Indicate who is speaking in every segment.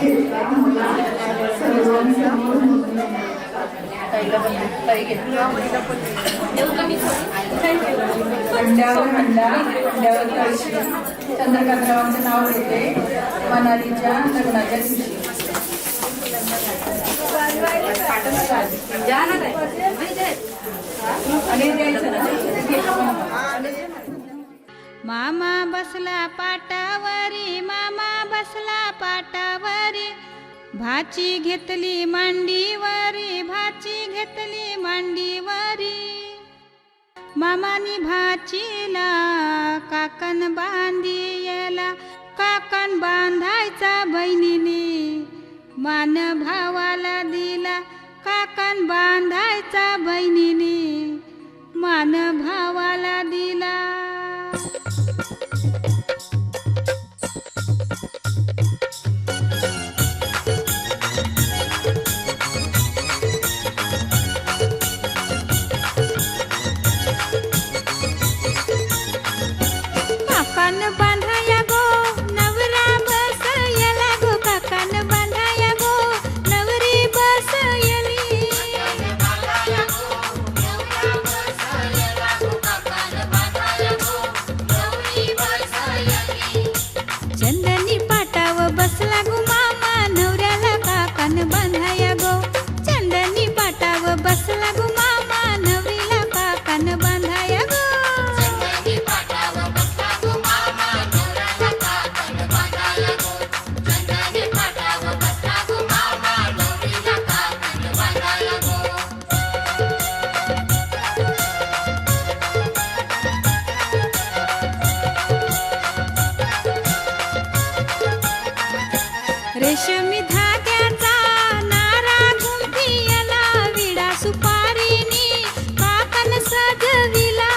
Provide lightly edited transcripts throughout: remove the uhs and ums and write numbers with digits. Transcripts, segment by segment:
Speaker 1: Thank you. चंद्रकांतरावांचं नाव घेते मनालीच्या लग्नाच्या दिवशी.
Speaker 2: मामा बसला पाटावरी, मामा बसला पाटावरी, भाची घेतली मांडीवरी, भाची घेतली मांडीवरी. मामानी भाचीला काकण बांधियला, काकण बांधायचा बहिणीने, मान भावाला दिला काकण बांधायचा बहिणीने, मान भावाला दिला. काकण बांधाया गो नवरा बसयला गो, काकण बांधाया गो नवरी बसयली. चंदनी पाटाव बसला गो मामा, नवऱ्याला काकण बांधाया गो. चंदनी पाटाव बसला गो मामा, नवरीला काकण बांधाया गो. रेशमी धाग्याचा नारा गुंफियला, विडा सुपारीनी काकण सजविला.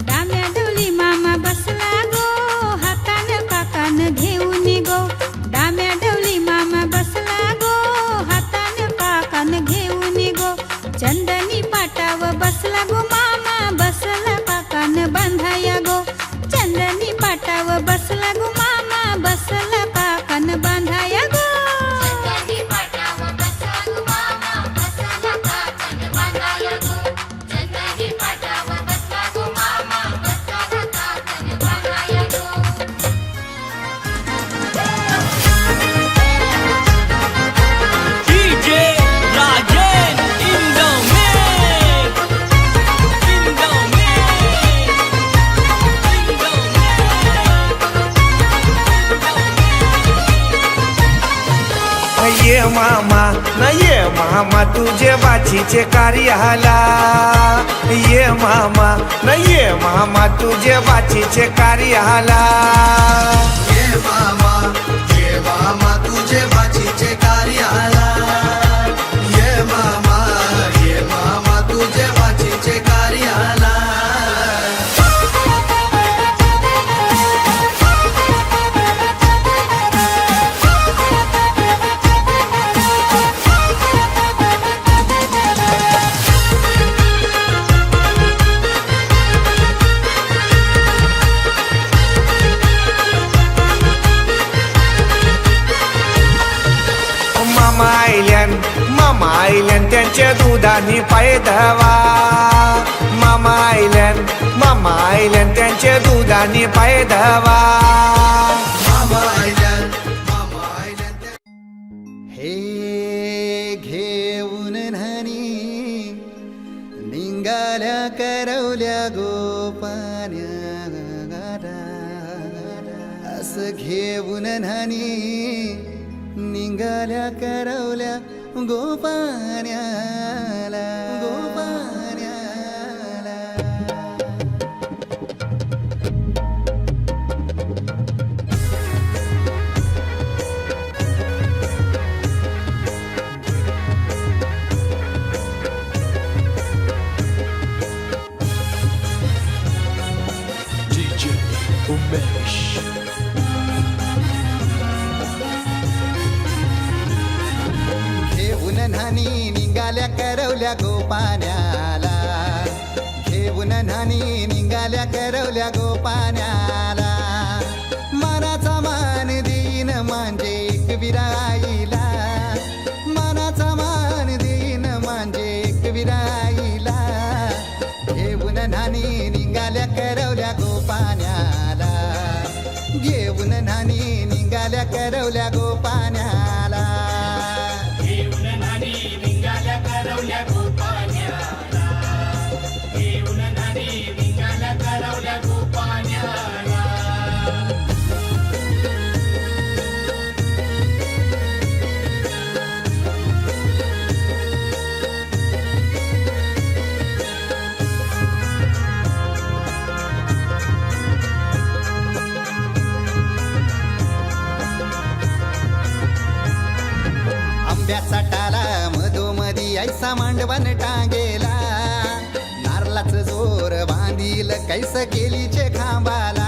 Speaker 2: डाम्या डोली मामा बसला गो, हातान काकण घेऊन गो. डाम्या डोली मामा बसला गो, हातान काकण घेऊन गो. चंदनी पाटाव बसला गो मामा, बसला काकण बांधाया गो. चंदनी पाटाव बसला गो मामा, बसला काकण बांधाया गो.
Speaker 3: DJ Rajen in the mix, in the mix, in the mix.
Speaker 4: ये मामा न ये मामा तुझे बाचीचे कार्याला, ये मामा न ये मामा तुझे बाचीचे कार्याला.
Speaker 5: ये मामा तुझे बाचीचे कार्याला. ये मामा तुझे बाचीचे कार्याला.
Speaker 4: मामा आईल्यान त्यांच्या दुधाने पाय धवा. मामा आईल्यान त्यांच्या दुधाने पाय धवा.
Speaker 5: मामा आयल्यान
Speaker 6: हे घेऊन न्हाणी निघाल्या करवल्या गोपान्या, असं घेऊन न्हाणी निघाल्या करवल्या गोपान्याला, गोपान्याला.
Speaker 3: DJ Umesh.
Speaker 6: घेऊन न्हाणी निघाल्या करवल्या गोपान्याला, घेऊन घेऊन नानी निघाल्या करवल्या गोपाण्याला मनाचा मान देईन म्हणजे एक विराईला मनाचा मान देईन म्हणजे एक विराईला घेऊन नानी निघाल्या करवल्या गोपाण्याला घेऊन नानी निघाल्या करवल्या गोपाण्याला
Speaker 3: घेऊन नानी निघाल्या करवल्या गोपाण्याला घेऊन नानी निघाल्या करवल्या गोपाण्याला
Speaker 6: आंब्याचा टाला मधोमधी ऐसा मांडवण टांगेला नारळाच जोर बांधील कैस केलीचे खांबाला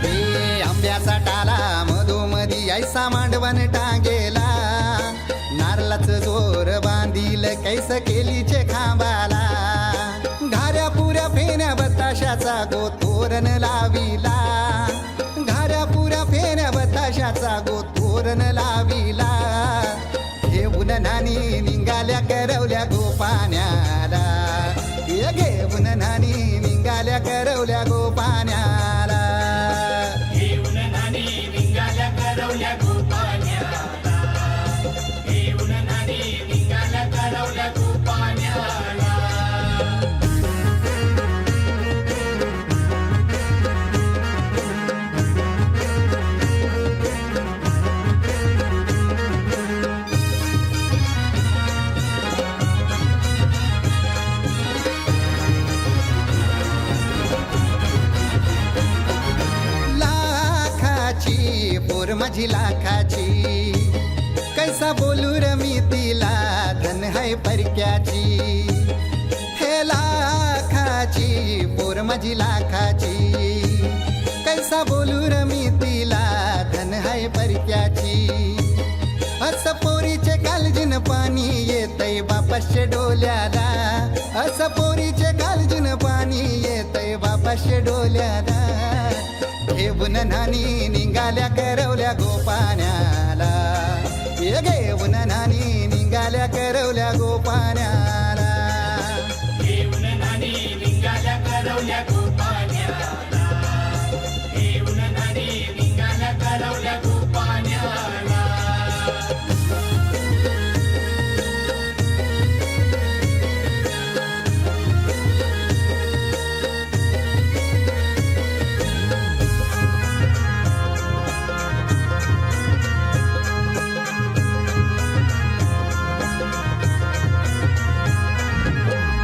Speaker 6: हे आंब्याचा टाला मधोमधी ऐसा मांडवण टांगेला नारळाच जोर बांधील कैस केलीचे खांबाला घाऱ्या पुऱ्या फेण्या बताशाचा गोतोरण लाविला घाऱ्या पुऱ्या फेण्या बताशाचा गोतोरण लाविला घेऊन नानी निघाल्या करवल्या गोपाण्याला घेऊन नानी निघाल्या करवल्या गोपाण्याला
Speaker 3: घेऊन नानी निघाल्या करवल्या गोपाण्याला घेऊन नानी निघाल्या करवल्या गोपाण्याला
Speaker 6: लाखाची पोर माझी लाखाची कैसा बोलू र मी तिला धन है परक्याची हे लाखाची पोर माझी लाखाची कैसा बोलू र मी तिला धन है परक्याची अस पोरीचे कालजीन पाणी येतय बापाशे डोल्याला अस पोरीचे कालजीन पाणी येतय बापाशे डोल्याला घेऊन नानी निघाल्या करवल्या गोपाण्याला घेऊन नानी निघाल्या करवल्या गोपाण्याला
Speaker 3: घेऊन नानी निघाल्या करवल्या गोपाण्याला घेऊन नानी निघाल्या करवल्या गोपाण्याला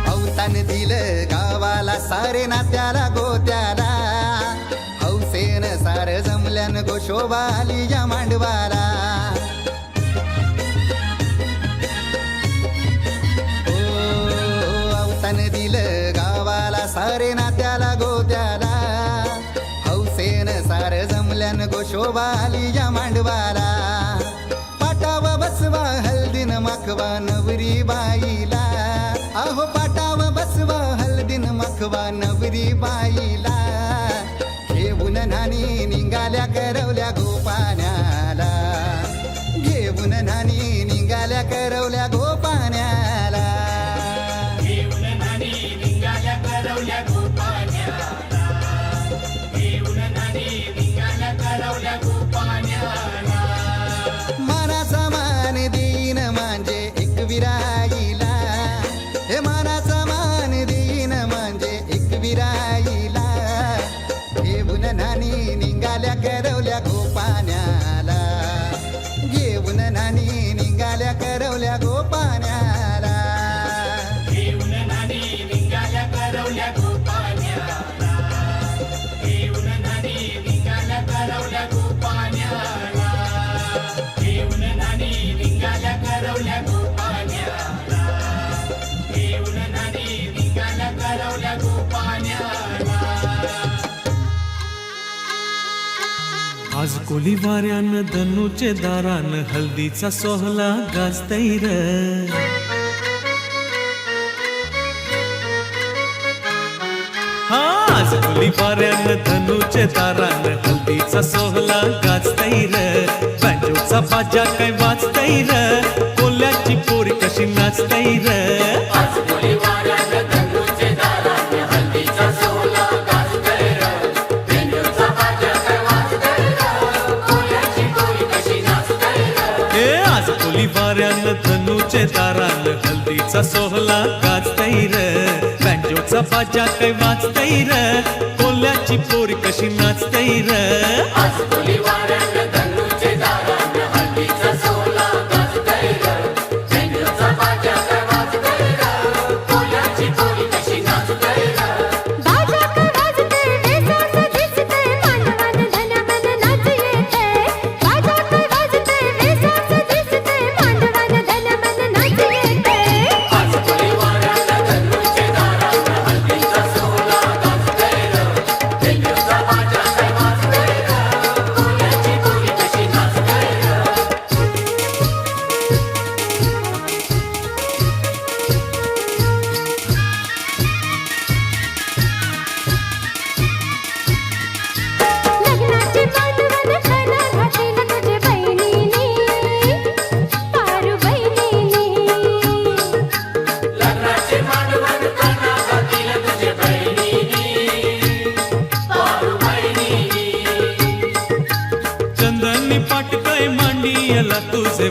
Speaker 6: अवतान दिलं गावाला सारे नात्याला गोत्याला हौसेन सार जमल्यान गोशोभा आली या मांडवाला अवतान दिलं गावाला सारे नात्याला गोत्याला हौसेन सार जमल्यान गोशोभा आली या मांडवाला पाटावा बसवा हल्दीन माखवा नवरी बाईला अहो पाटावा बसवा हल्दीन माखवा नवरी बाईला घेऊन नानी निघाल्या करवल्या गोपाण्याला घेऊन नानी निघाल्या करवल्या गोपाण्याला
Speaker 3: घेऊन नानी निघाल्या करवल्या गोपाण्याला घेऊन नानी निघाल्या करवल्या गोपाण्याला
Speaker 6: मनाचा मान देईन म्हणजे एक विराईला हे मनाचा मान देईन म्हणजे एक विराईला घेऊन नानी निघाल्या करवल्या गोपाण्याला घेऊन नानी निघाल्या करवल्या गोपाण्याला
Speaker 3: घेऊन नानी निघाल्या करवल्या गोपाण्याला घेऊन नानी निघाल्या करवल्या गोपाण्याला घेऊन नानी निघाल्या करवल्या गोपाण्याला
Speaker 7: कोली वाऱ्यान धनुचे दारान हल्दीचा सोहला गाजतैर आज कोली वाऱ्यान धनुचे दारान हल्दीचा सोहला गाजतैर बँजोचा बाजा काय वाजतैर कोल्याची पोरी कशी नाचतैर
Speaker 3: आज कोली वाऱ्यान धनुचे दारान हल्दीचा सोहळा गाजतैर बेंजोचा बाजा काय वाजतैर कोल्याची पोरी कशी नाचतैर
Speaker 7: ए आज कोली वाऱ्यान धनुचे दारान हल्दीचा सोहला गाजतैर बँजोचा बाजा काय वाजतैर कोल्याची पोरी कशी नाचतैर
Speaker 3: आज कोली वाऱ्यान धनुचे दारान हल्दीचा सोहळा गाजतैर बेंजोचा बाजा काय वाजतैर कोल्याची पोरी कशी नाचतैर
Speaker 2: बाजा काय वाजते वेसास दिसते मानवान धनवन नाच येते बाजा काय वाजते वेसास दिसते मानवान धनवन नाच येते
Speaker 3: आज कोली वाऱ्यान धनुचे दारान हल्दीचा सोहळा गाजतैर बेंजोचा बाजा काय वाजतैर कोल्याची पोरी कशी नाचतैर
Speaker 2: लग्नाची मांडवण खणा घातील तुझे बहिणीने पारू बहिणीने
Speaker 3: लग्नाचे मांडवण करणा घातील तुझे बहिणीनी पारू बहिणीनी
Speaker 7: चंदनी पाट काय मांडियला तुझे